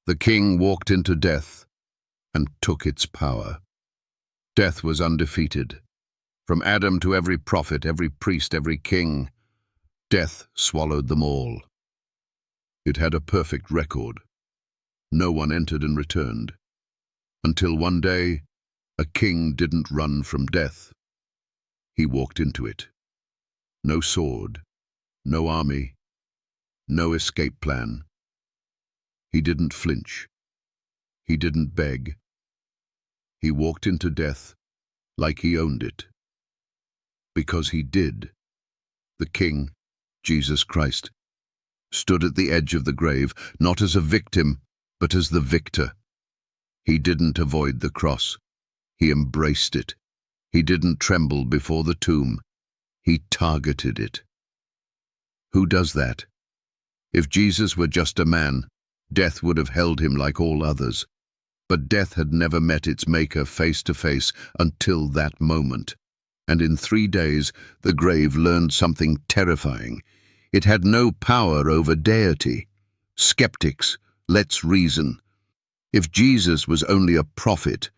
The king walked into death and took its power. Death was undefeated. From Adam to every prophet, every priest, every king, death swallowed them all. It had a perfect record. No one entered and returned. Until one day, a king didn't run from death. He walked into it. No sword, no army, no escape plan. He didn't flinch. He didn't beg. He walked into death like he owned it. Because he did. The King, Jesus Christ, stood at the edge of the grave, not as a victim, but as the victor. He didn't avoid the cross. He embraced it. He didn't tremble before the tomb. He targeted it. Who does that? If Jesus were just a man, death would have held him like all others. But death had never met its maker face to face until that moment. And in 3 days, the grave learned something terrifying. It had no power over deity. Skeptics, let's reason. If Jesus was only a prophet,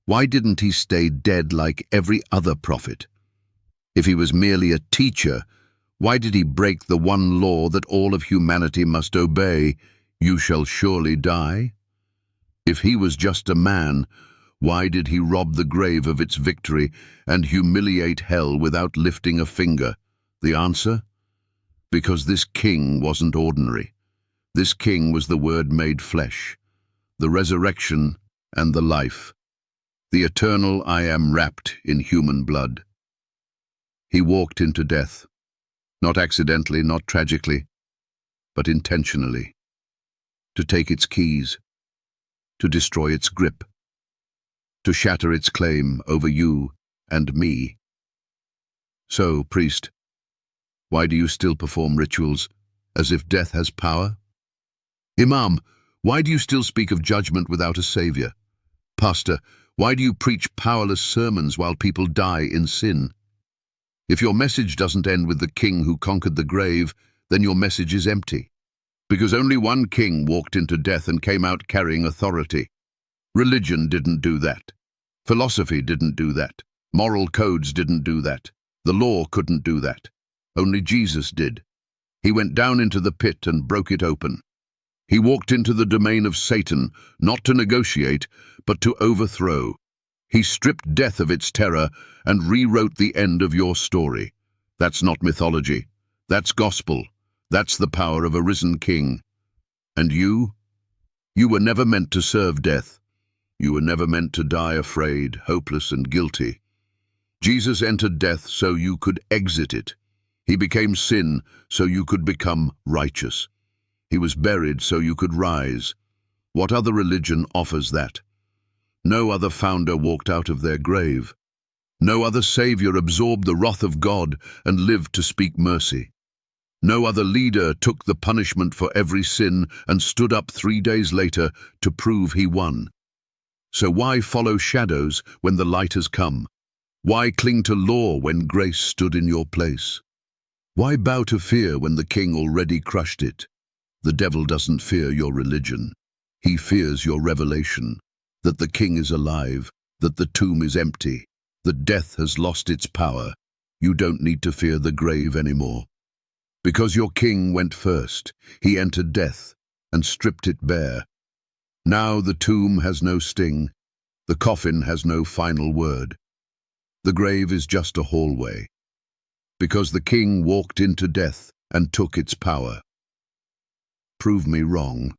why didn't he stay dead like every other prophet? If he was merely a teacher, why did he break the one law that all of humanity must obey? You shall surely die. If he was just a man, why did he rob the grave of its victory and humiliate hell without lifting a finger? The answer? Because this king wasn't ordinary. This king was the Word made flesh, the resurrection and the life, the eternal I Am wrapped in human blood. He walked into death, not accidentally, not tragically, but intentionally, to take its keys, to destroy its grip, to shatter its claim over you and me. So, priest, why do you still perform rituals as if death has power? Imam, why do you still speak of judgment without a savior? Pastor, why do you preach powerless sermons while people die in sin? If your message doesn't end with the king who conquered the grave, then your message is empty. Because only one king walked into death and came out carrying authority. Religion didn't do that. Philosophy didn't do that. Moral codes didn't do that. The law couldn't do that. Only Jesus did. He went down into the pit and broke it open. He walked into the domain of Satan, not to negotiate, but to overthrow. He stripped death of its terror and rewrote the end of your story. That's not mythology. That's gospel. That's the power of a risen king. And you? You were never meant to serve death. You were never meant to die afraid, hopeless and guilty. Jesus entered death so you could exit it. He became sin so you could become righteous. He was buried so you could rise. What other religion offers that? No other founder walked out of their grave. No other savior absorbed the wrath of God and lived to speak mercy. No other leader took the punishment for every sin and stood up 3 days later to prove he won. So why follow shadows when the light has come? Why cling to law when grace stood in your place? Why bow to fear when the king already crushed it? The devil doesn't fear your religion. He fears your revelation, that the king is alive, that the tomb is empty, that death has lost its power. You don't need to fear the grave anymore. Because your king went first, he entered death and stripped it bare. Now the tomb has no sting, the coffin has no final word. The grave is just a hallway. Because the king walked into death and took its power. Prove me wrong.